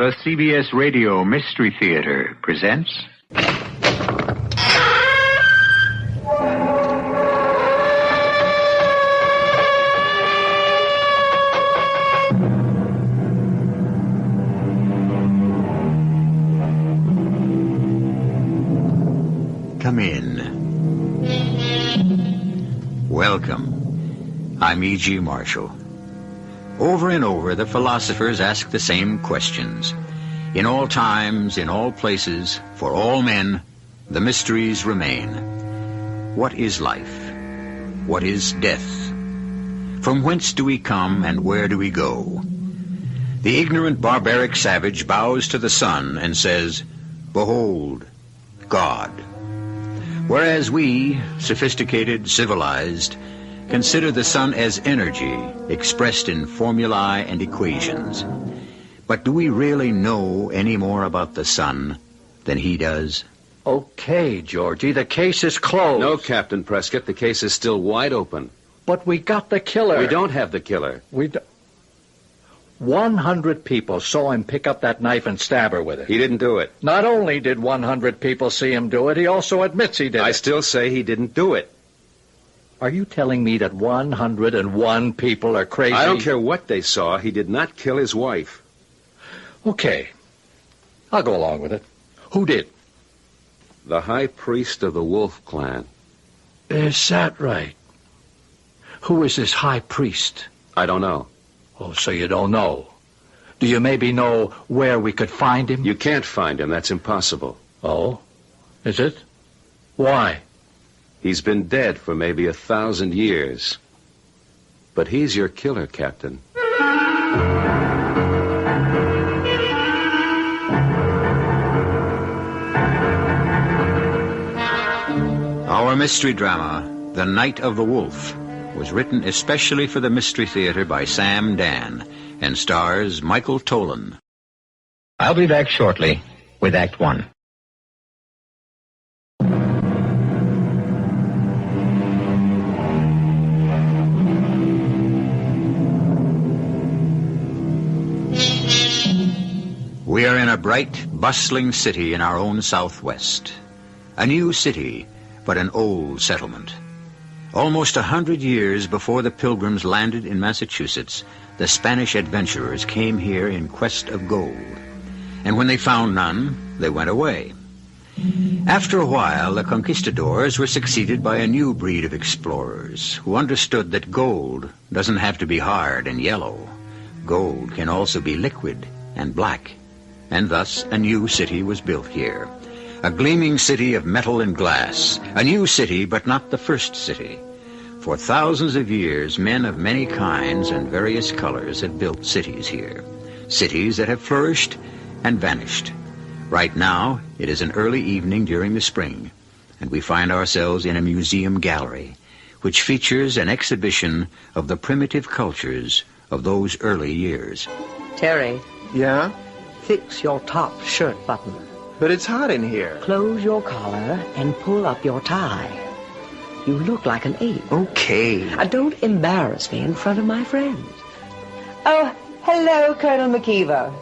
The CBS Radio Mystery Theater presents... Come in. Welcome. I'm E.G. Marshall. Over and over, the philosophers ask the same questions. In all times, in all places, for all men, the mysteries remain. What is life? What is death? From whence do we come and where do we go? The ignorant, barbaric savage bows to the sun and says, "Behold, God." Whereas we, sophisticated, civilized, consider the sun as energy expressed in formulae and equations. But do we really know any more about the sun than he does? Okay, Georgie, the case is closed. No, Captain Prescott, the case is still wide open. But we got the killer. We don't have the killer. 100 people saw him pick up that knife and stab her with it. He didn't do it. Not only did 100 people see him do it, he also admits he did it. I still say he didn't do it. Are you telling me that 101 people are crazy? I don't care what they saw. He did not kill his wife. Okay. I'll go along with it. Who did? The high priest of the Wolf clan. Is that right? Who is this high priest? I don't know. Oh, so you don't know. Do you maybe know where we could find him? You can't find him. That's impossible. Oh? Is it? Why? He's been dead for maybe 1,000 years. But he's your killer, Captain. Our mystery drama, The Night of the Wolf, was written especially for the Mystery Theater by Sam Dann and stars Michael Tolan. I'll be back shortly with Act One. We are in a bright, bustling city in our own Southwest. A new city, but an old settlement. Almost 100 years before the Pilgrims landed in Massachusetts, the Spanish adventurers came here in quest of gold. And when they found none, they went away. After a while, the conquistadors were succeeded by a new breed of explorers who understood that gold doesn't have to be hard and yellow. Gold can also be liquid and black. And thus a new city was built here. A gleaming city of metal and glass. A new city, but not the first city. For thousands of years, men of many kinds and various colors have built cities here. Cities that have flourished and vanished. Right now, it is an early evening during the spring, and we find ourselves in a museum gallery, which features an exhibition of the primitive cultures of those early years. Terry. Yeah? Fix your top shirt button. But it's hot in here. Close your collar and pull up your tie. You look like an ape. Okay. Don't embarrass me in front of my friends. Oh, hello, Colonel McKeever.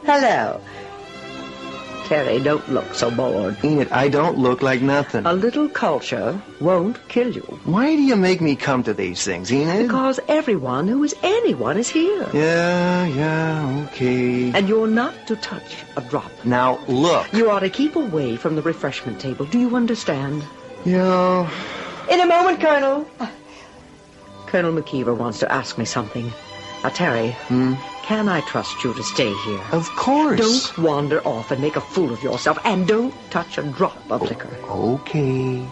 Hello. Terry, don't look so bored. Enid, I don't look like nothing. A little culture won't kill you. Why do you make me come to these things, Enid? Because everyone who is anyone is here. Yeah, okay. And you're not to touch a drop. Now, look. You are to keep away from the refreshment table. Do you understand? Yeah. In a moment, Colonel. Colonel McKeever wants to ask me something. Terry, can I trust you to stay here? Of course. Don't wander off and make a fool of yourself, and don't touch a drop of liquor. Okay.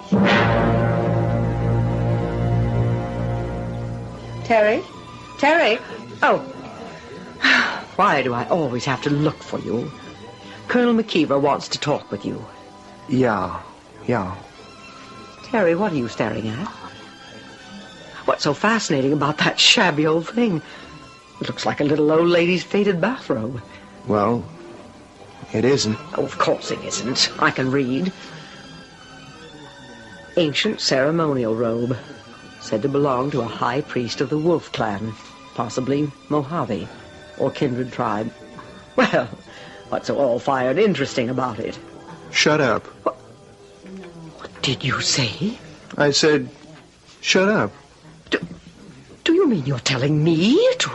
Terry? Terry? Oh. Why do I always have to look for you? Colonel McKeever wants to talk with you. Yeah. Terry, what are you staring at? What's so fascinating about that shabby old thing? It looks like a little old lady's faded bathrobe. Well, it isn't. Oh, of course it isn't. I can read. Ancient ceremonial robe. Said to belong to a high priest of the Wolf clan. Possibly Mojave or kindred tribe. Well, What's so all-fired interesting about it? Shut up. What did you say? I said, shut up. Do you mean you're telling me to...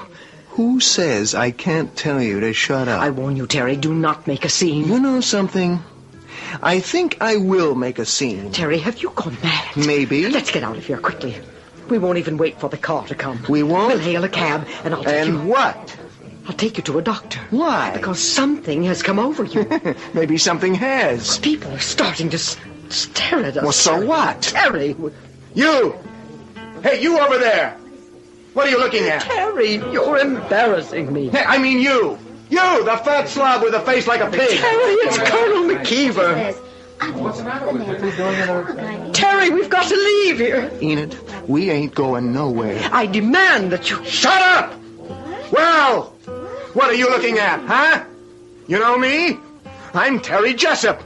Who says I can't tell you to shut up? I warn you, Terry, do not make a scene. You know something? I think I will make a scene. Terry, have you gone mad? Maybe. Let's get out of here quickly. We won't even wait for the car to come. We won't? We'll hail a cab, and I'll take you... And what? I'll take you to a doctor. Why? Because something has come over you. Maybe something has. People are starting to stare at us. Well, so what? Terry! You! Hey, you over there! What are you looking at? Terry, you're embarrassing me. Hey, I mean you! You, the fat slob with a face like a pig! Terry, it's Colonel McKeever. What's the matter with you? Terry, we've got to leave here. Enid, we ain't going nowhere. I demand that you... Shut up! Well, what are you looking at, huh? You know me? I'm Terry Jessup.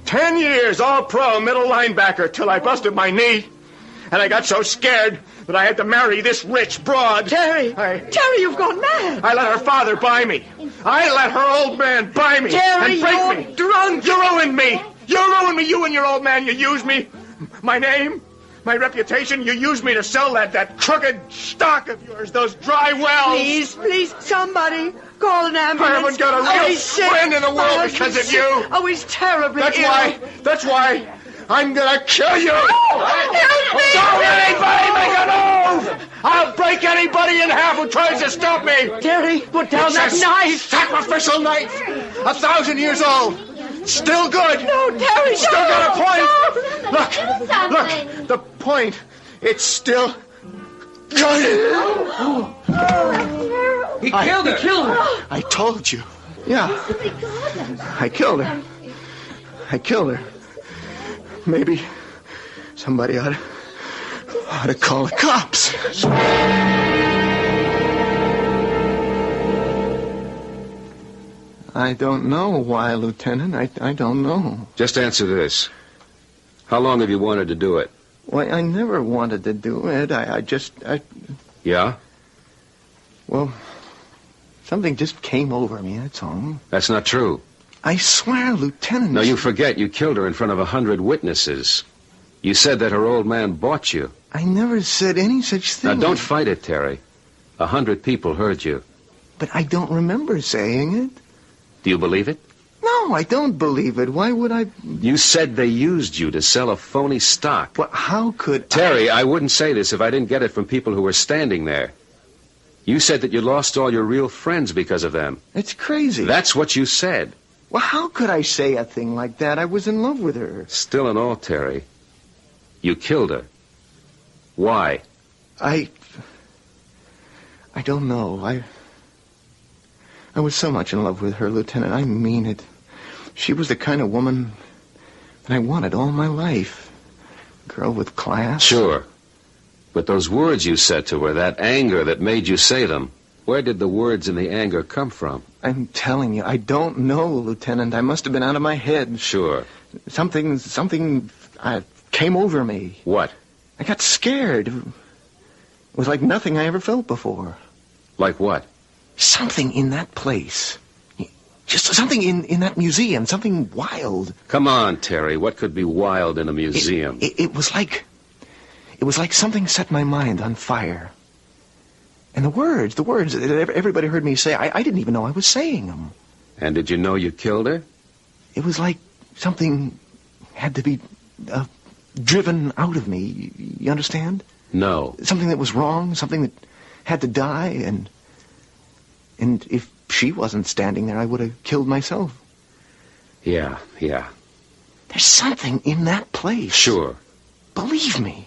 10 years all-pro middle linebacker till I busted my knee. And I got so scared that I had to marry this rich broad. Terry, you've gone mad. I let her father buy me. I let her old man buy me. Terry, and break you're me. drunk. You ruined me. You ruined me, you and your old man. You used me. My name, my reputation. You used me to sell that crooked stock of yours, those dry wells. Please, somebody call an ambulance. I haven't got a real friend in the world because of you. Oh, he's terribly ill. That's why I'm gonna kill you. Help me! Don't anybody make a move! I'll break anybody in half who tries to stop me. Terry, put down that It's a knife. sacrificial knife. 1,000 years old. Still good. No, Terry, Still no, got a point. no. Look, the point. It's still good. He killed her. I told you. Yeah. I killed her. Maybe somebody ought to call the cops. I don't know why, Lieutenant. I don't know. Just answer this. How long have you wanted to do it? Well, I never wanted to do it. I just... Yeah? Well, something just came over me, that's all. That's not true. I swear, Lieutenant... No, you forget you killed her in front of 100 witnesses. You said that her old man bought you. I never said any such thing. Now, don't fight it, Terry. 100 people heard you. But I don't remember saying it. Do you believe it? No, I don't believe it. Why would I... You said they used you to sell a phony stock. Well, how could Terry, I wouldn't say this if I didn't get it from people who were standing there. You said that you lost all your real friends because of them. It's crazy. That's what you said. Well, how could I say a thing like that? I was in love with her. Still in all, Terry, you killed her. Why? I don't know. I was so much in love with her, Lieutenant. I mean it. She was the kind of woman that I wanted all my life. A girl with class. Sure. But those words you said to her, that anger that made you say them, where did the words and the anger come from? I'm telling you, I don't know, Lieutenant. I must have been out of my head. Sure. Something came over me. What? I got scared. It was like nothing I ever felt before. Like what? Something in that place. Just something in that museum. Something wild. Come on, Terry. What could be wild in a museum? It was like something set my mind on fire. And the words that everybody heard me say, I didn't even know I was saying them. And did you know you killed her? It was like something had to be driven out of me. You understand? No. Something that was wrong, something that had to die, and if she wasn't standing there, I would have killed myself. Yeah. There's something in that place. Sure. Believe me.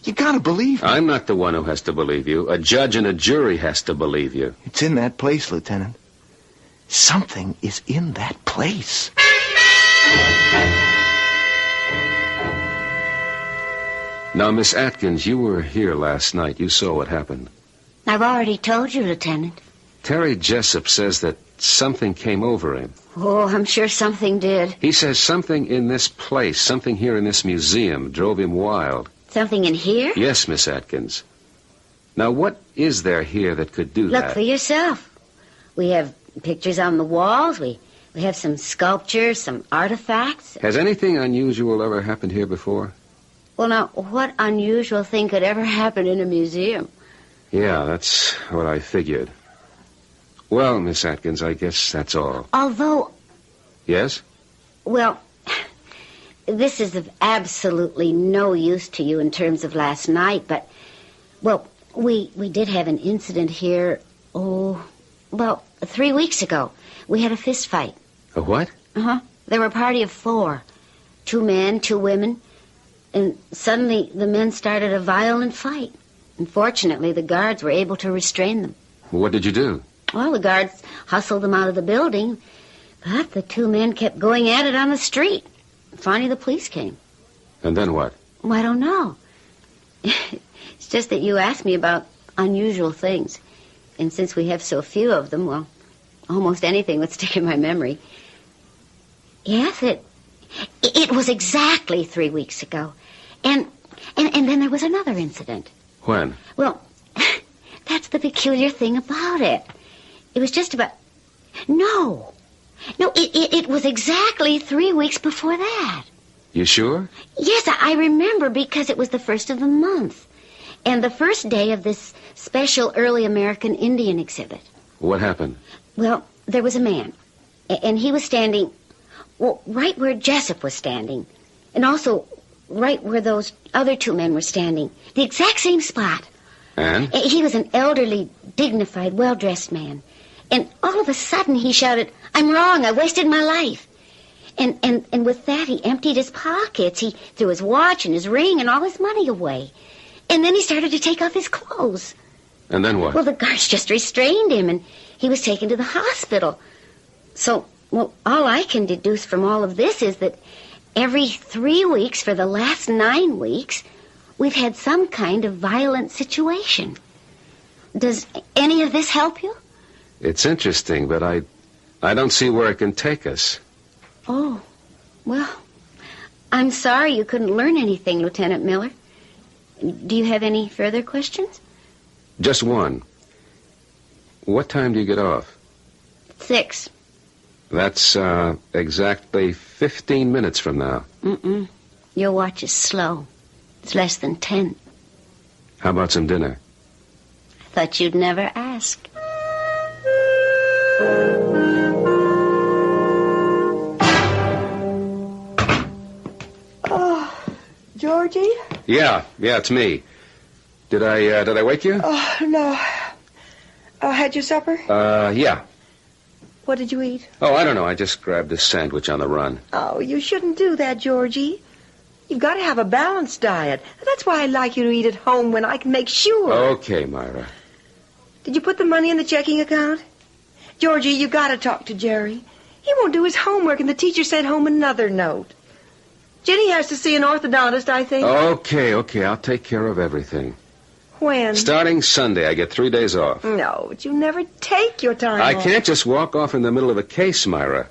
You gotta believe me. I'm not the one who has to believe you. A judge and a jury has to believe you. It's in that place, Lieutenant. Something is in that place. Now, Miss Atkins, you were here last night. You saw what happened. I've already told you, Lieutenant. Terry Jessup says that something came over him. Oh, I'm sure something did. He says something in this place, something here in this museum, drove him wild. Something in here? Yes, Miss Atkins. Now, what is there here that could do that? Look for yourself. We have pictures on the walls. We We have some sculptures, some artifacts. Has anything unusual ever happened here before? Well, now, what unusual thing could ever happen in a museum? Yeah, that's what I figured. Well, Miss Atkins, I guess that's all. Although, Yes? well, this is of absolutely no use to you in terms of last night, but, well, we did have an incident here, 3 weeks ago. We had a fist fight. A what? Uh-huh. There were a party of 4. 2 men, 2 women, and suddenly the men started a violent fight. Unfortunately, the guards were able to restrain them. What did you do? Well, the guards hustled them out of the building, but the 2 men kept going at it on the street. Finally, the police came. And then what? Well, I don't know. It's just that you asked me about unusual things. And since we have so few of them, well, almost anything would stick in my memory. Yes, it was exactly 3 weeks ago. And then there was another incident. When? Well, that's the peculiar thing about it. It was just about... No, it was exactly 3 weeks before that. You sure? Yes, I remember because it was the first of the month. And the first day of this special early American Indian exhibit. What happened? Well, there was a man. And he was standing, well, right where Jessup was standing. And also right where those other 2 men were standing. The exact same spot. And? He was an elderly, dignified, well-dressed man. And all of a sudden he shouted, "I'm wrong, I wasted my life." And with that he emptied his pockets. He threw his watch and his ring and all his money away. And then he started to take off his clothes. And then what? Well, the guards just restrained him, and he was taken to the hospital. So, well, all I can deduce from all of this is that every 3 weeks for the last 9 weeks, we've had some kind of violent situation. Does any of this help you? It's interesting, but I don't see where it can take us. Oh, well, I'm sorry you couldn't learn anything, Lieutenant Miller. Do you have any further questions? Just one. What time do you get off? 6. That's exactly 15 minutes from now. Your watch is slow. It's less than 10. How about some dinner? I thought you'd never ask. Georgie? Yeah, it's me. Did I wake you? Oh, no. Had your supper? Yeah. What did you eat? Oh, I don't know. I just grabbed a sandwich on the run. Oh, you shouldn't do that, Georgie. You've got to have a balanced diet. That's why I like you to eat at home when I can make sure. Okay, Myra. Did you put the money in the checking account? Georgie, you got to talk to Jerry. He won't do his homework, and the teacher sent home another note. Jenny has to see an orthodontist, I think. Okay. I'll take care of everything. When? Starting Sunday, I get 3 days off. No, but you never take your time I off. can't just walk off in the middle of a case, Myra.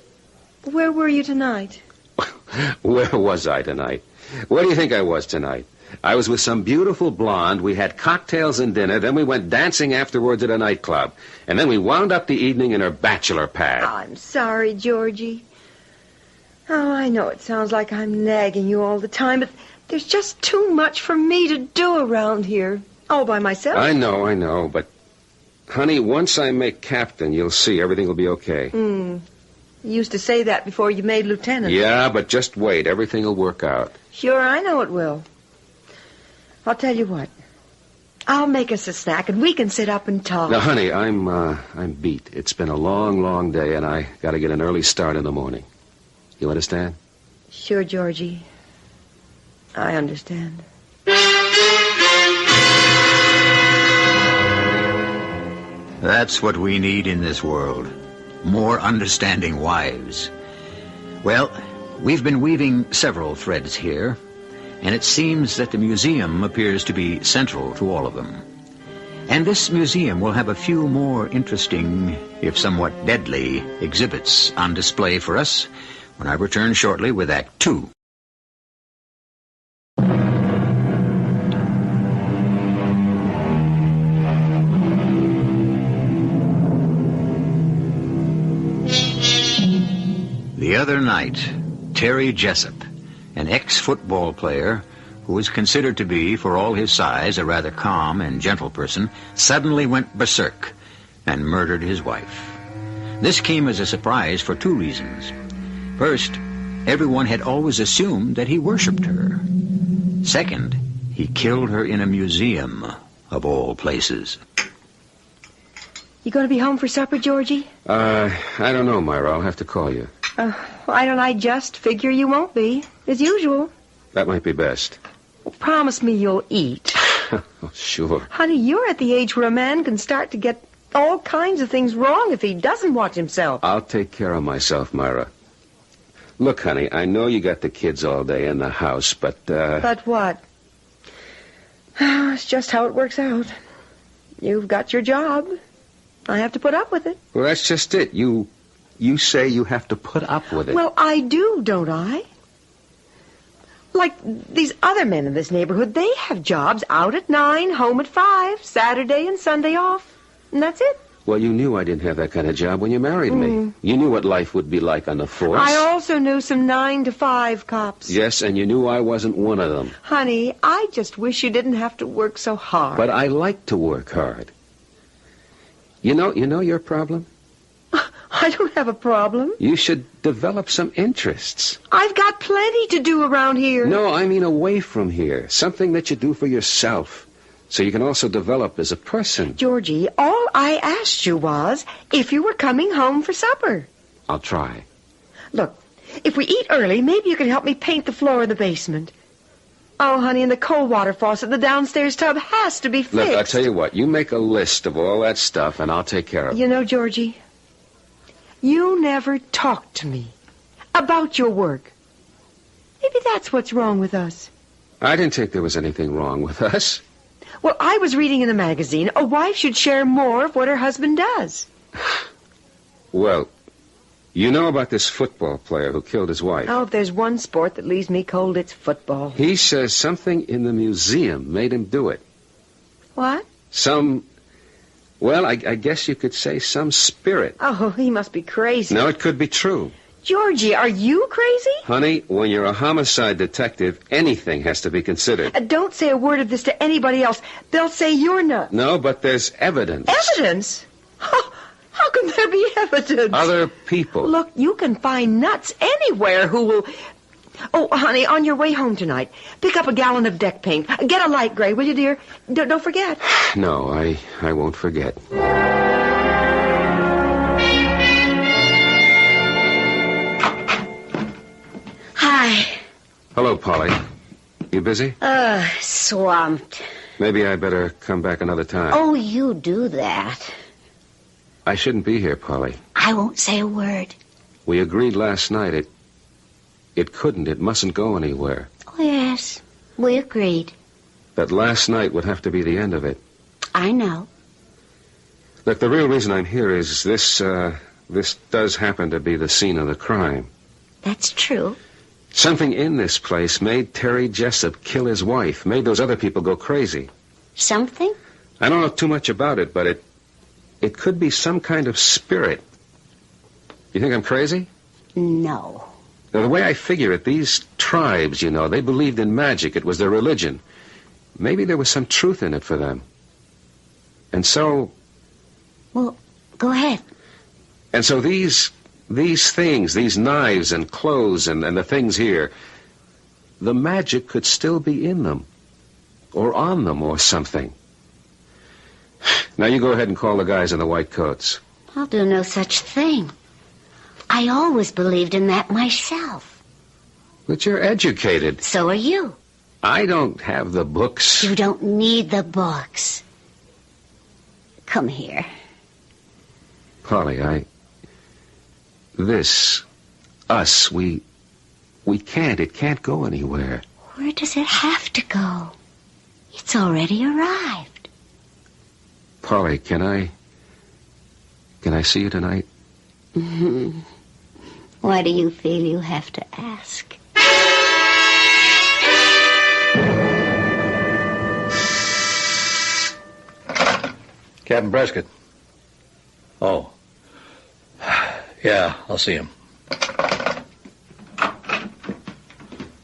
Where were you tonight? Where was I tonight? Where do you think I was tonight? I was with some beautiful blonde. We had cocktails and dinner. Then we went dancing afterwards at a nightclub. And then we wound up the evening in her bachelor pad. I'm sorry, Georgie. Oh, I know it sounds like I'm nagging you all the time, but there's just too much for me to do around here. All by myself. I know. But, honey, once I make captain, you'll see everything will be okay. You used to say that before you made lieutenant. Yeah, but just wait. Everything will work out. Sure, I know it will. I'll tell you what. I'll make us a snack, and we can sit up and talk. Now, honey, I'm beat. It's been a long, long day, and I got to get an early start in the morning. You understand? Sure, Georgie. I understand. That's what we need in this world. More understanding wives. Well, we've been weaving several threads here, and it seems that the museum appears to be central to all of them. And this museum will have a few more interesting, if somewhat deadly, exhibits on display for us when I return shortly with Act 2. The other night, Terry Jessup, an ex-football player who was considered to be, for all his size, a rather calm and gentle person, suddenly went berserk and murdered his wife. This came as a surprise for two reasons. First, everyone had always assumed that he worshipped her. Second, he killed her in a museum, of all places. You going to be home for supper, Georgie? I don't know, Myra. I'll have to call you. Why don't I just figure you won't be, as usual? That might be best. Well, promise me you'll eat. Oh, sure. Honey, you're at the age where a man can start to get all kinds of things wrong if he doesn't watch himself. I'll take care of myself, Myra. Look, honey, I know you got the kids all day in the house, but, But what? It's just how it works out. You've got your job. I have to put up with it. Well, that's just it. You say you have to put up with it. Well, I do, don't I? Like these other men in this neighborhood, they have jobs out at 9, home at 5, Saturday and Sunday off. And that's it. Well, you knew I didn't have that kind of job when you married me. You knew what life would be like on the force. I also knew some 9 to 5 cops. Yes, and you knew I wasn't one of them. Honey, I just wish you didn't have to work so hard. But I like to work hard. You know your problem? I don't have a problem. You should develop some interests. I've got plenty to do around here. No, I mean away from here. Something that you do for yourself. So you can also develop as a person. Georgie, all I asked you was if you were coming home for supper. I'll try. Look, if we eat early, maybe you can help me paint the floor in the basement. Oh, honey, and the cold water faucet, the downstairs tub has to be fixed. Look, I'll tell you what. You make a list of all that stuff, and I'll take care of it. You know, Georgie, you never talk to me about your work. Maybe that's what's wrong with us. I didn't think there was anything wrong with us. Well, I was reading in a magazine, a wife should share more of what her husband does. Well, you know about this football player who killed his wife. Oh, if there's one sport that leaves me cold, it's football. He says something in the museum made him do it. What? Well, I guess you could say some spirit. Oh, he must be crazy. No, it could be true. Georgie, are you crazy? Honey, when you're a homicide detective, anything has to be considered. Don't say a word of this to anybody else. They'll say you're nuts. No, but there's evidence. Evidence? How can there be evidence? Other people. Look, you can find nuts anywhere who will... Oh, honey, on your way home tonight, pick up a gallon of deck paint. Get a light gray, will you, dear? Don't forget. No, I won't forget. Hi. Hello, Polly. You busy? Swamped. Maybe I better come back another time. Oh, you do that. I shouldn't be here, Polly. I won't say a word. We agreed last night it mustn't go anywhere. Oh, yes. We agreed. That last night would have to be the end of it. I know. Look, the real reason I'm here is this does happen to be the scene of the crime. That's true. Something in this place made Terry Jessup kill his wife, made those other people go crazy. Something? I don't know too much about it, but it could be some kind of spirit. You think I'm crazy? No. Now, the way I figure it, these tribes, they believed in magic. It was their religion. Maybe there was some truth in it for them. And so... Well, go ahead. And so these things, these knives and clothes and the things here, the magic could still be in them. Or on them or something. Now you go ahead and call the guys in the white coats. I'll do no such thing. I always believed in that myself. But you're educated. So are you. I don't have the books. You don't need the books. Come here. Polly, it can't go anywhere. Where does it have to go? It's already arrived. Polly, can I see you tonight? Mm-hmm. Why do you feel you have to ask? Captain Prescott. Oh. Yeah, I'll see him.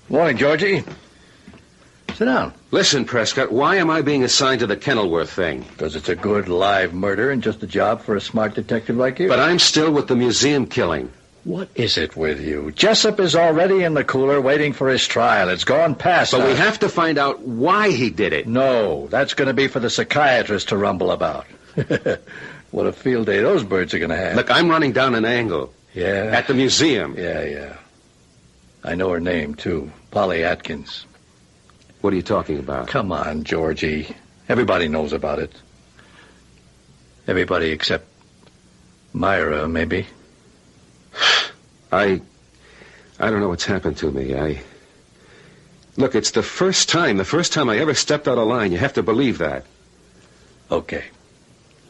Morning, Georgie. Sit down. Listen, Prescott, why am I being assigned to the Kenilworth thing? Because it's a good live murder and just a job for a smart detective like you. But I'm still with the museum killing. What is it with you? Jessup is already in the cooler waiting for his trial. It's gone past But us. we have to find out why he did it. No, that's going to be for the psychiatrist to rumble about. What a field day those birds are going to have. Look, I'm running down an angle. Yeah? At the museum. Yeah. I know her name, too. Polly Atkins. What are you talking about? Come on, Georgie. Everybody knows about it. Everybody except Myra, maybe. I don't know what's happened to me. Look, it's the first time I ever stepped out of line. You have to believe that. Okay.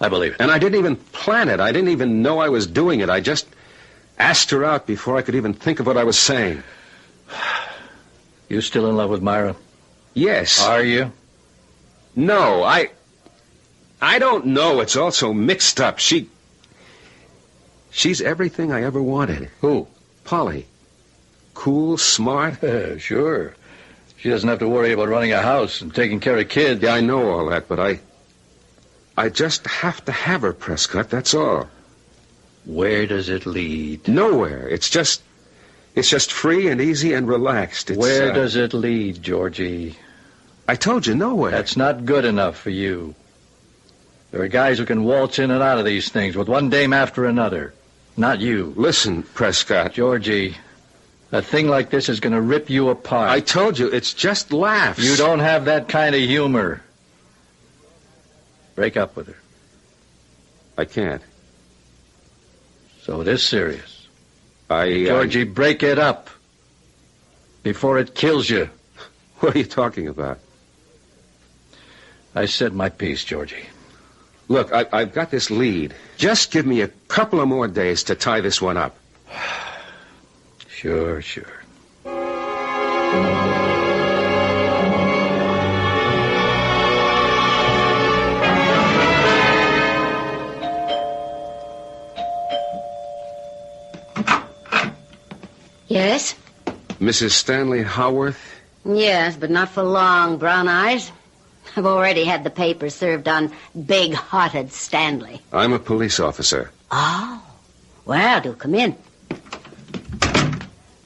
I believe it. And I didn't even plan it. I didn't even know I was doing it. I just asked her out before I could even think of what I was saying. You still in love with Myra? Yes. Are you? No, I don't know. It's all so mixed up. She's everything I ever wanted. Who? Polly. Cool, smart. Sure. She doesn't have to worry about running a house and taking care of kids. Yeah, I know all that, but I just have to have her, Prescott, that's all. Where does it lead? Nowhere. It's just free and easy and relaxed. Where does it lead, Georgie? I told you, nowhere. That's not good enough for you. There are guys who can waltz in and out of these things with one dame after another. Not you. Listen, Prescott. Georgie, a thing like this is going to rip you apart. I told you, it's just laughs. You don't have that kind of humor. Break up with her. I can't. So it is serious. Georgie, break it up before it kills you. What are you talking about? I said my piece, Georgie. Look, I've got this lead. Just give me a couple of more days to tie this one up. Sure. Yes? Mrs. Stanley Howarth? Yes, but not for long, Brown Eyes. I've already had the papers served on big-hearted Stanley. I'm a police officer. Oh. Well, do come in.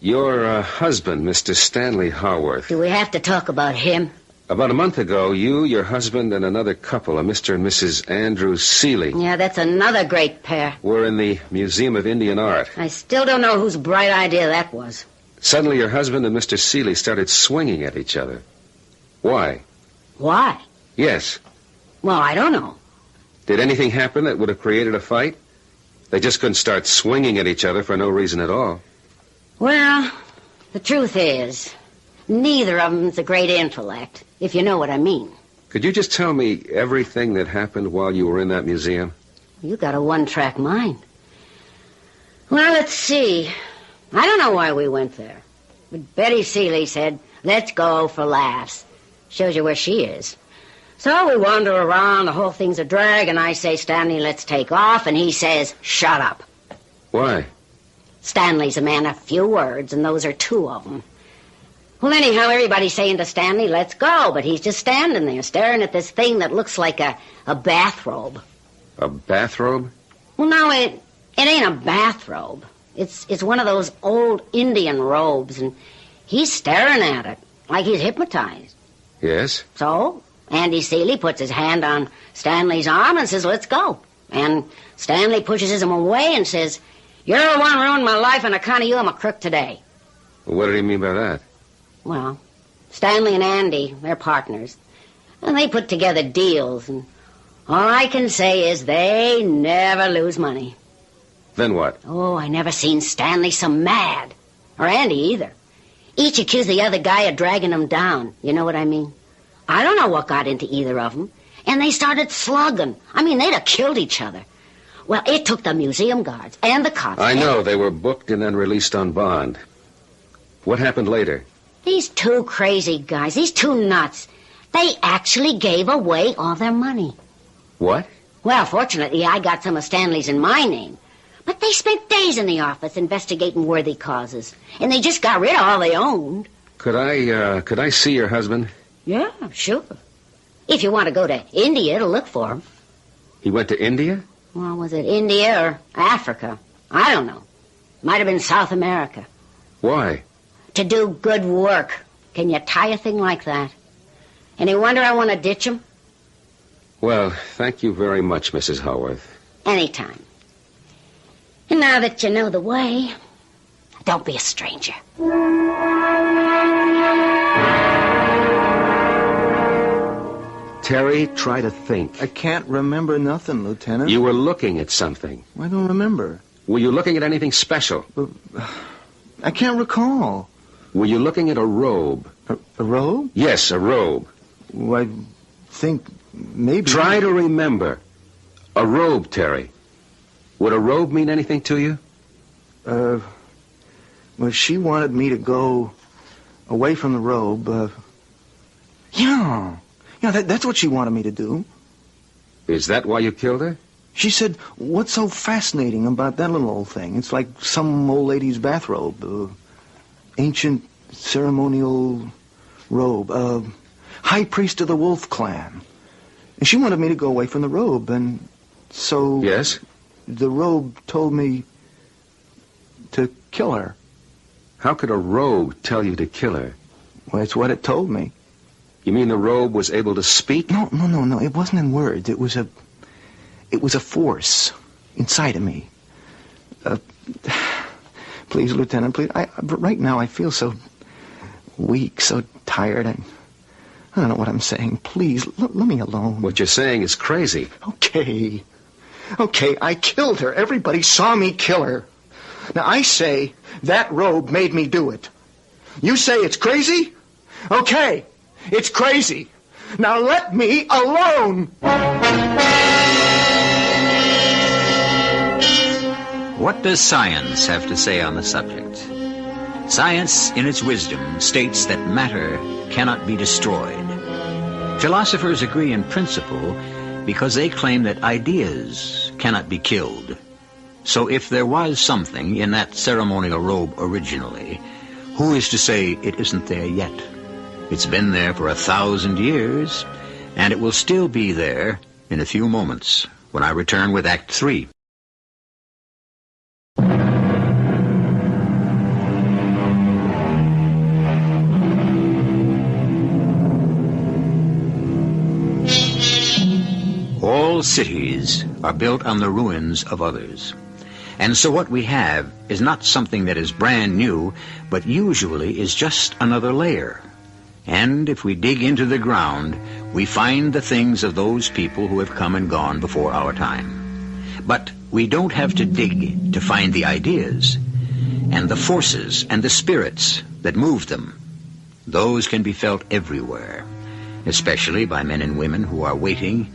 Your husband, Mr. Stanley Howarth. Do we have to talk about him? About a month ago, you, your husband, and another couple, a Mr. and Mrs. Andrew Seeley, Yeah, that's another great pair. were in the Museum of Indian Art. I still don't know whose bright idea that was. Suddenly, your husband and Mr. Seeley started swinging at each other. Why? Why? Yes. Well, I don't know. Did anything happen that would have created a fight? They just couldn't start swinging at each other for no reason at all. Well, the truth is, neither of them's a great intellect, if you know what I mean. Could you just tell me everything that happened while you were in that museum? You got a one-track mind. Well, let's see. I don't know why we went there. But Betty Seeley said, let's go for laughs. Shows you where she is. So we wander around, the whole thing's a drag, and I say, Stanley, let's take off, and he says, shut up. Why? Stanley's a man of few words, and those are two of them. Well, anyhow, everybody's saying to Stanley, let's go, but he's just standing there, staring at this thing that looks like a bathrobe. A bathrobe? Well, no, it ain't a bathrobe. It's one of those old Indian robes, and he's staring at it like he's hypnotized. Yes? So, Andy Seeley puts his hand on Stanley's arm and says, let's go. And Stanley pushes him away and says, you're the one who ruined my life, and on account of you, I'm a crook today. What did he mean by that? Well, Stanley and Andy, they're partners. And they put together deals, and all I can say is they never lose money. Then what? Oh, I never seen Stanley so mad. Or Andy either. Each accused the other guy of dragging them down. You know what I mean? I don't know what got into either of them. And they started slugging. I mean, they'd have killed each other. Well, it took the museum guards and the cops. I know. They were booked and then released on bond. What happened later? These two crazy guys, these two nuts, they actually gave away all their money. What? Well, fortunately, I got some of Stanley's in my name. But they spent days in the office investigating worthy causes. And they just got rid of all they owned. Could I see your husband? Yeah, sure. If you want to go to India to look for him. He went to India? Well, was it India or Africa? I don't know. Might have been South America. Why? To do good work. Can you tie a thing like that? Any wonder I want to ditch him? Well, thank you very much, Mrs. Howarth. Anytime. And now that you know the way, don't be a stranger. Terry, try to think. I can't remember nothing, Lieutenant. You were looking at something. I don't remember. Were you looking at anything special? I can't recall. Were you looking at a robe? A robe? Yes, a robe. Well, I think maybe... Try to remember. A robe, Terry. Would a robe mean anything to you? Well, she wanted me to go away from the robe. Yeah, that's what she wanted me to do. Is that why you killed her? She said, what's so fascinating about that little old thing? It's like some old lady's bathrobe. Ancient ceremonial robe. High priest of the Wolf clan. And she wanted me to go away from the robe, and so... Yes? The robe told me to kill her. How could a robe tell you to kill her? Well, it's what it told me. You mean the robe was able to speak? No. It wasn't in words. It was a force inside of me. Please, Lieutenant, please. Right now I feel so weak, so tired. I don't know what I'm saying. Please, let me alone. What you're saying is crazy. Okay, I killed her. Everybody saw me kill her. Now, I say that robe made me do it. You say it's crazy? Okay, it's crazy. Now let me alone. What does science have to say on the subject? Science, in its wisdom, states that matter cannot be destroyed. Philosophers agree in principle because they claim that ideas cannot be killed. So if there was something in that ceremonial robe originally, who is to say it isn't there yet? It's been there for 1,000 years, and it will still be there in a few moments when I return with Act 3. All cities are built on the ruins of others. And so what we have is not something that is brand new, but usually is just another layer. And if we dig into the ground, we find the things of those people who have come and gone before our time. But we don't have to dig to find the ideas and the forces and the spirits that move them. Those can be felt everywhere, especially by men and women who are waiting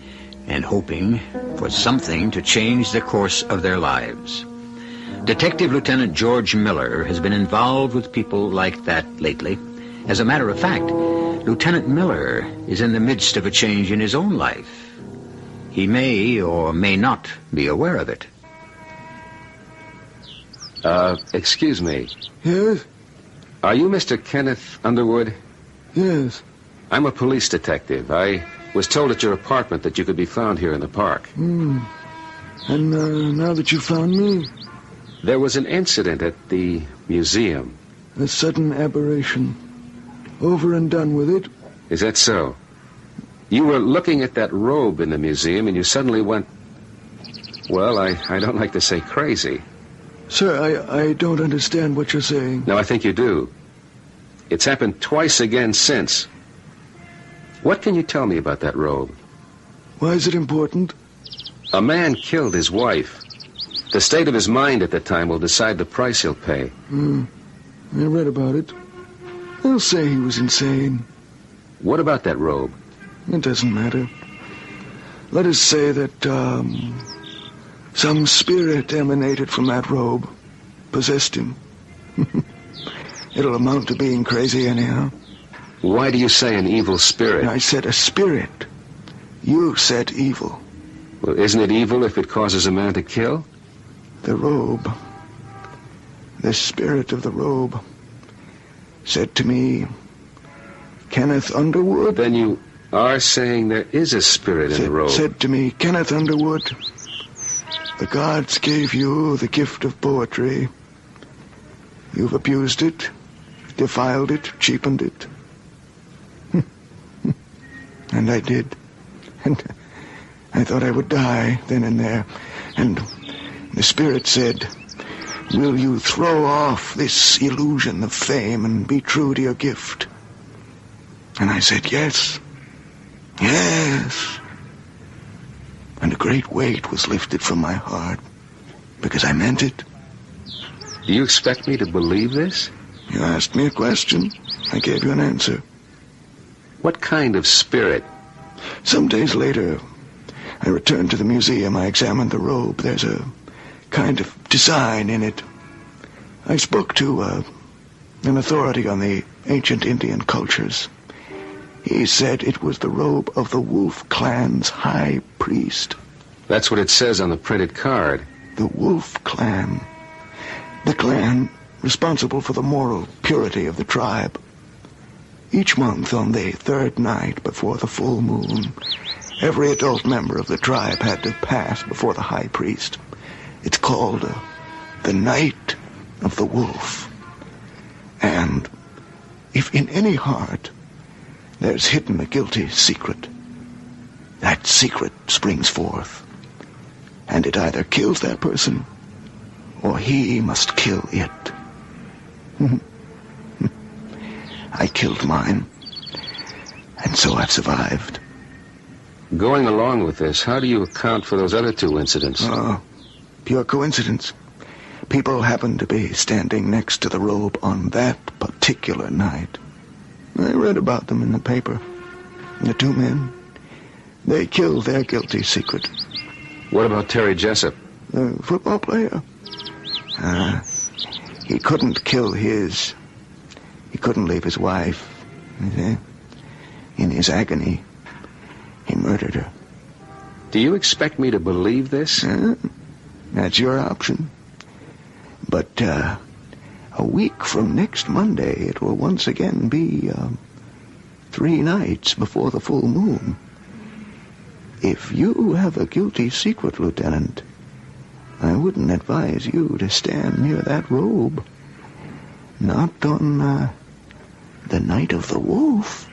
and hoping for something to change the course of their lives. Detective Lieutenant George Miller has been involved with people like that lately. As a matter of fact, Lieutenant Miller is in the midst of a change in his own life. He may or may not be aware of it. Excuse me. Yes? Are you Mr. Kenneth Underwood? Yes. I'm a police detective. I was told at your apartment that you could be found here in the park. And now that you found me? There was an incident at the museum. A sudden aberration. Over and done with it. Is that so? You were looking at that robe in the museum and you suddenly went, well, I don't like to say crazy. Sir, I don't understand what you're saying. No, I think you do. It's happened twice again since. What can you tell me about that robe? Why is it important? A man killed his wife. The state of his mind at the time will decide the price he'll pay. I read about it. They'll say he was insane. What about that robe? It doesn't matter. Let us say that, some spirit emanated from that robe. Possessed him. It'll amount to being crazy anyhow. Why do you say an evil spirit? I said a spirit. You said evil. Well, isn't it evil if it causes a man to kill? The robe. The spirit of the robe. said to me, Kenneth Underwood. Then you are saying there is a spirit in the robe. Said to me, Kenneth Underwood, the gods gave you the gift of poetry. You've abused it, defiled it, cheapened it. And I did. And I thought I would die then and there. And the spirit said, will you throw off this illusion of fame and be true to your gift? And I said, yes. Yes. And a great weight was lifted from my heart because I meant it. Do you expect me to believe this? You asked me a question. I gave you an answer. What kind of spirit? Some days later, I returned to the museum. I examined the robe. There's a kind of design in it. I spoke to an authority on the ancient Indian cultures. He said it was the robe of the Wolf clan's high priest. That's what it says on the printed card. The Wolf clan. The clan responsible for the moral purity of the tribe. Each month on the third night before the full moon, every adult member of the tribe had to pass before the high priest. It's called the Night of the Wolf. And if in any heart there's hidden a guilty secret, that secret springs forth. And it either kills that person, or he must kill it. I killed mine, and so I've survived. Going along with this, how do you account for those other two incidents? Pure coincidence. People happened to be standing next to the robe on that particular night. I read about them in the paper. The two men, they killed their guilty secret. What about Terry Jessup? The football player? He couldn't kill his... He couldn't leave his wife. In his agony, he murdered her. Do you expect me to believe this? That's your option. But a week from next Monday, it will once again be 3 nights before the full moon. If you have a guilty secret, Lieutenant, I wouldn't advise you to stand near that robe. Not on the Night of the Wolf.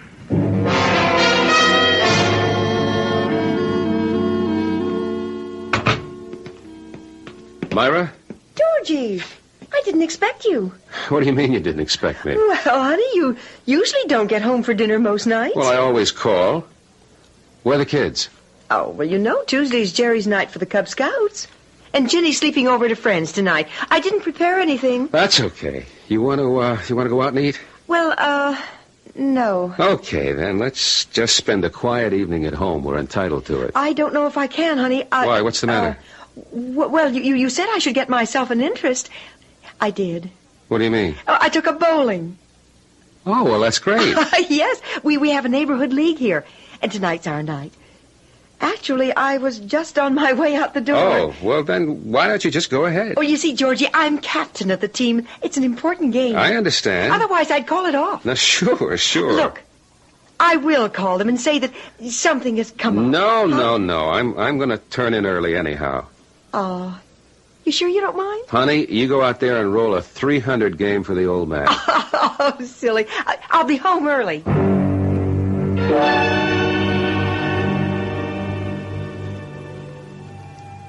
Myra? Georgie, I didn't expect you. What do you mean you didn't expect me? Well, honey, you usually don't get home for dinner most nights. Well, I always call. Where are the kids? Oh, well, you know, Tuesday's Jerry's night for the Cub Scouts. And Ginny's sleeping over at a friend's tonight. I didn't prepare anything. That's okay. You want to go out and eat? Well, no. Okay, then. Let's just spend a quiet evening at home. We're entitled to it. I don't know if I can, honey. Why? What's the matter? Well, you said I should get myself an interest. I did. What do you mean? I took up bowling. Oh, well, that's great. Yes, we have a neighborhood league here, and tonight's our night. Actually, I was just on my way out the door. Oh, well, then why don't you just go ahead? Oh, you see, Georgie, I'm captain of the team. It's an important game. I understand. Otherwise, I'd call it off. No, sure. Look, I will call them and say that something has come up. No. I'm going to turn in early anyhow. Oh, you sure you don't mind? Honey, you go out there and roll a 300 game for the old man. Oh, silly. I'll be home early.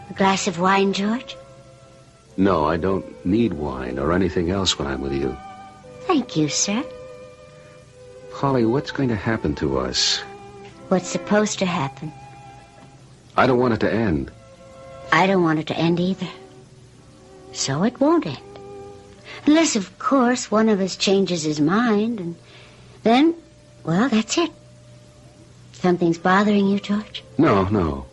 A glass of wine, George? No, I don't need wine or anything else when I'm with you. Thank you, sir. Holly, what's going to happen to us? What's supposed to happen? I don't want it to end. I don't want it to end either. So it won't end. Unless, of course, one of us changes his mind, and then, well, that's it. Something's bothering you, George? No.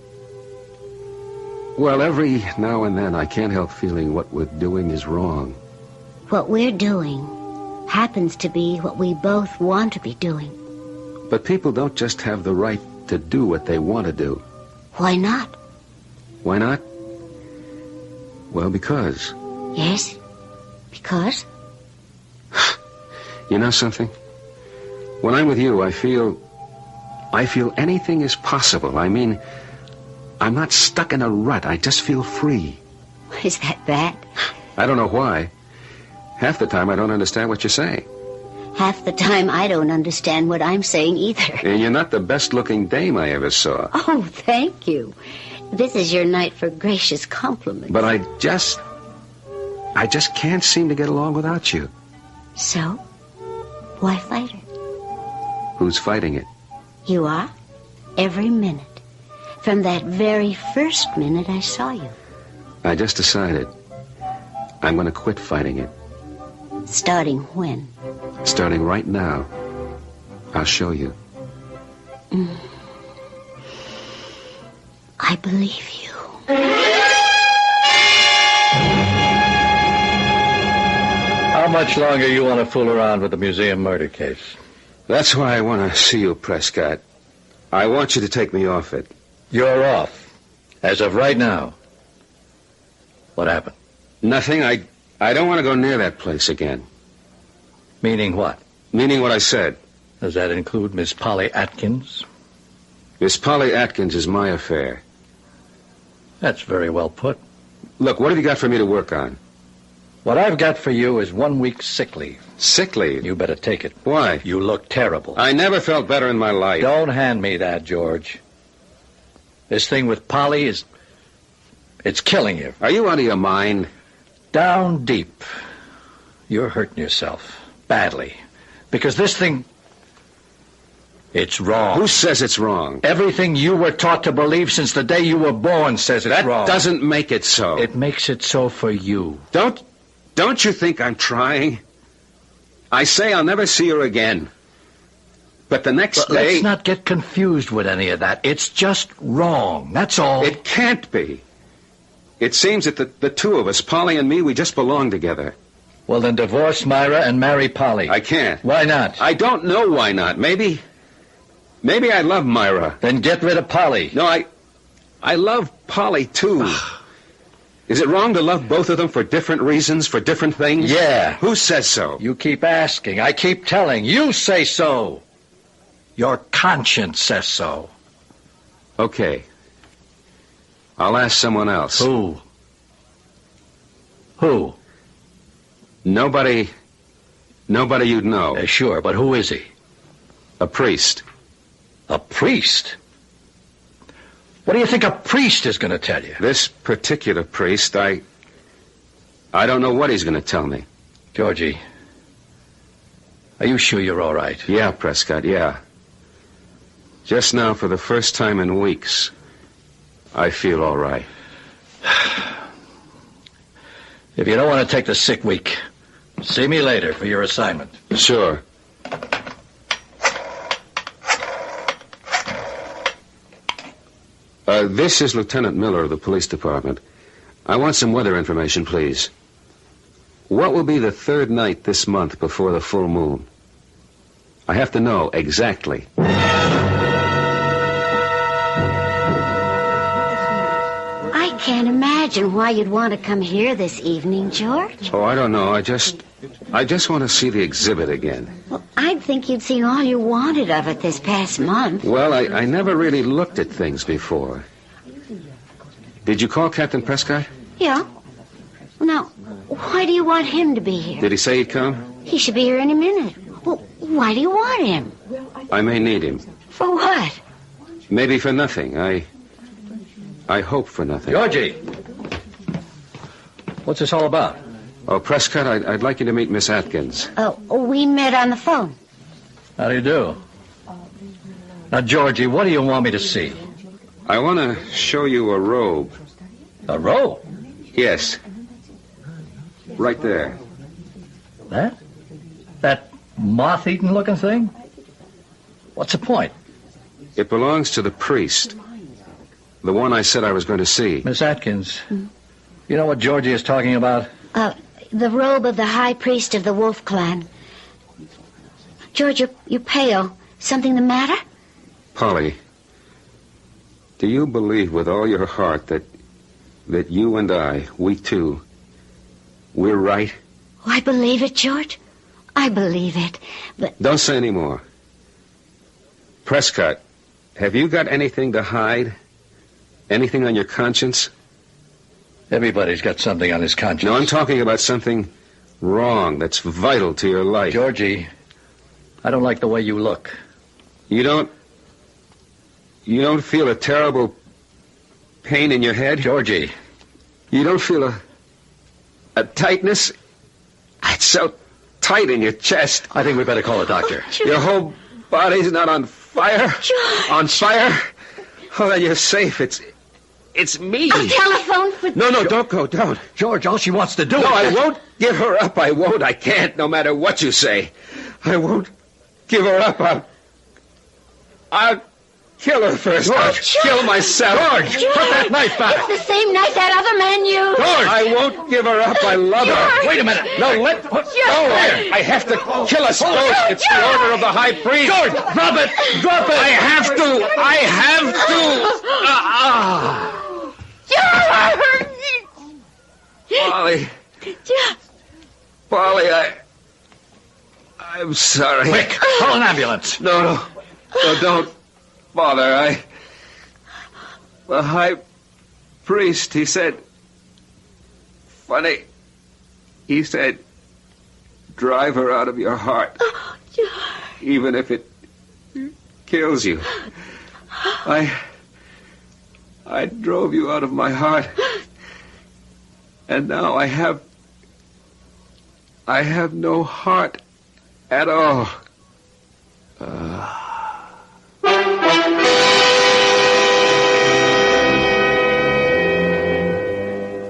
Well, every now and then I can't help feeling what we're doing is wrong. What we're doing happens to be what we both want to be doing. But people don't just have the right to do what they want to do. Why not? Why not? Well, because. Yes? Because? You know something? When I'm with you, I feel anything is possible. I mean, I'm not stuck in a rut. I just feel free. Is that bad? I don't know why. Half the time I don't understand what you're saying. Half the time I don't understand what I'm saying either. And you're not the best-looking dame I ever saw. Oh, thank you. This is your night for gracious compliments. But I just can't seem to get along without you. So? Why fight it? Who's fighting it? You are. Every minute. From that very first minute I saw you. I just decided I'm going to quit fighting it. Starting when? Starting right now. I'll show you. I believe you. How much longer you want to fool around with the museum murder case? That's why I want to see you, Prescott. I want you to take me off it. You're off. As of right now. What happened? Nothing. I don't want to go near that place again. Meaning what? Meaning what I said. Does that include Miss Polly Atkins? Miss Polly Atkins is my affair. That's very well put. Look, what have you got for me to work on? What I've got for you is 1 week's sick leave. Sick leave? You better take it. Why? You look terrible. I never felt better in my life. Don't hand me that, George. This thing with Polly it's killing you. Are you out of your mind? Down deep. You're hurting yourself. Badly. Because this thing, it's wrong. Who says it's wrong? Everything you were taught to believe since the day you were born says it's wrong. That doesn't make it so. It makes it so for you. Don't you think I'm trying? I say I'll never see her again. But the next day... Let's not get confused with any of that. It's just wrong. That's all. It can't be. It seems that the two of us, Polly and me, we just belong together. Well, then divorce Myra and marry Polly. I can't. Why not? I don't know why not. Maybe I love Myra. Then get rid of Polly. No, I love Polly, too. Is it wrong to love both of them for different reasons, for different things? Yeah. Who says so? You keep asking. I keep telling. You say so. Your conscience says so. Okay. I'll ask someone else. Who? Nobody you'd know. Sure, but who is he? A priest. A priest? What do you think a priest is going to tell you? This particular priest, I don't know what he's going to tell me. Georgie, are you sure you're all right? Yeah, Prescott, yeah. Just now, for the first time in weeks, I feel all right. If you don't want to take the sick week, see me later for your assignment. Sure. This is Lieutenant Miller of the police department. I want some weather information, please. What will be the third night this month before the full moon? I have to know exactly. I can't imagine why you'd want to come here this evening, George. Oh, I don't know. I just want to see the exhibit again. Well, I'd think you'd seen all you wanted of it this past month. Well, I never really looked at things before. Did you call Captain Prescott? Yeah. Now, why do you want him to be here? Did he say he'd come? He should be here any minute. Well, why do you want him? I may need him. For what? Maybe for nothing. I hope for nothing. Georgie! What's this all about? Oh, Prescott, I'd like you to meet Miss Atkins. Oh, we met on the phone. How do you do? Now, Georgie, what do you want me to see? I want to show you a robe. A robe? Yes. Right there. That? That moth-eaten looking thing? What's the point? It belongs to the priest. The one I said I was going to see. Miss Atkins, you know what Georgie is talking about? The robe of the high priest of the Wolf clan. George, you're pale. Something the matter? Polly, do you believe with all your heart that you and I, we two, we're right? Oh, I believe it, George. I believe it, but... Don't say any more. Prescott, have you got anything to hide? Anything on your conscience? Everybody's got something on his conscience. No, I'm talking about something wrong that's vital to your life. Georgie, I don't like the way you look. You don't feel a terrible pain in your head? Georgie. You don't feel a tightness? It's so tight in your chest. I think we better call a doctor. George. Your whole body's not on fire? George. On fire? Oh, then you're safe. It's me. A telephone for... No, don't go, don't. George, all she wants to do is... No, I won't give her up. I won't. I can't, no matter what you say. I won't give her up. I'll kill her first. I'll kill myself. George, put that knife back. It's the same knife that other man used. George! I won't give her up. I love her. Wait a minute. No, I have to kill us both. It's the order of the high priest. George, drop it. Drop it. I have to. Polly, I'm sorry. Quick, call an ambulance. No, don't bother. The high priest, he said, funny, he said, drive her out of your heart. Oh, George. Even if it kills you. I drove you out of my heart. And now I have no heart at all.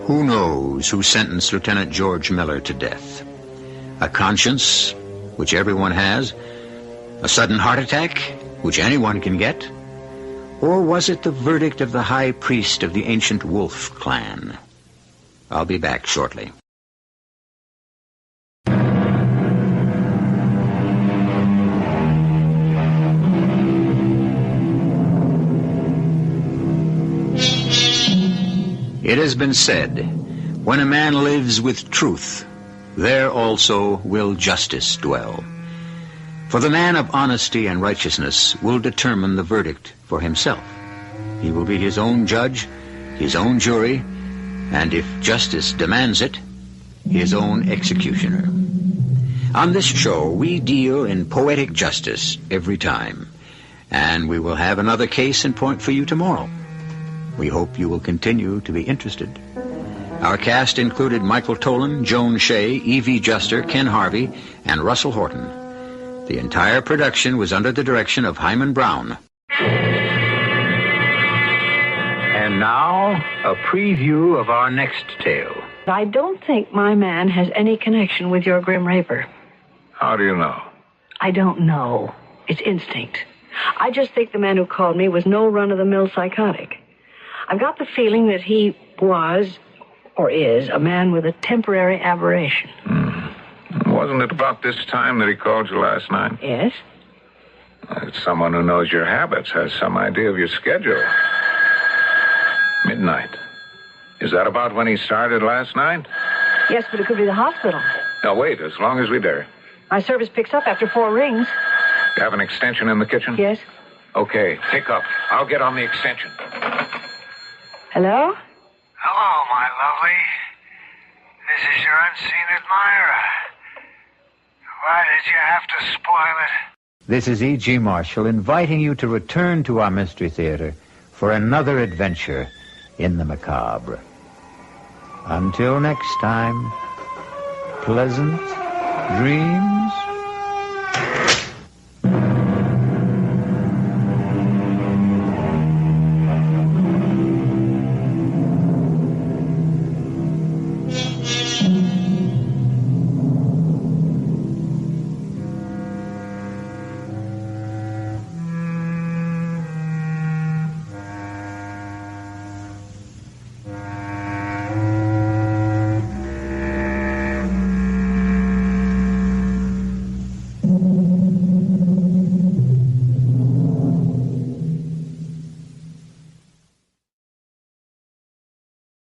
Who knows who sentenced Lieutenant George Miller to death? A conscience, which everyone has? A sudden heart attack, which anyone can get? Or was it the verdict of the high priest of the ancient Wolf clan? I'll be back shortly. It has been said, when a man lives with truth, there also will justice dwell. For the man of honesty and righteousness will determine the verdict for himself. He will be his own judge, his own jury, and if justice demands it, his own executioner. On this show, we deal in poetic justice every time, and we will have another case in point for you tomorrow. We hope you will continue to be interested. Our cast included Michael Tolan, Joan Shay, Evie Juster, Ken Harvey, and Russell Horton. The entire production was under the direction of Himan Brown. And now, a preview of our next tale. I don't think my man has any connection with your grim raper. How do you know? I don't know. It's instinct. I just think the man who called me was no run-of-the-mill psychotic. I've got the feeling that he was, or is, a man with a temporary aberration. Wasn't it about this time that he called you last night? Yes? It's someone who knows your habits, has some idea of your schedule. Midnight. Is that about when he started last night? Yes, but it could be the hospital. Now, wait, as long as we dare. My service picks up after 4 rings. You have an extension in the kitchen? Yes. Okay, pick up. I'll get on the extension. Hello? Hello, my lovely. This is your unseen admirer. Why did you have to spoil it? This is E.G. Marshall inviting you to return to our Mystery Theater for another adventure in the macabre. Until next time, pleasant dreams.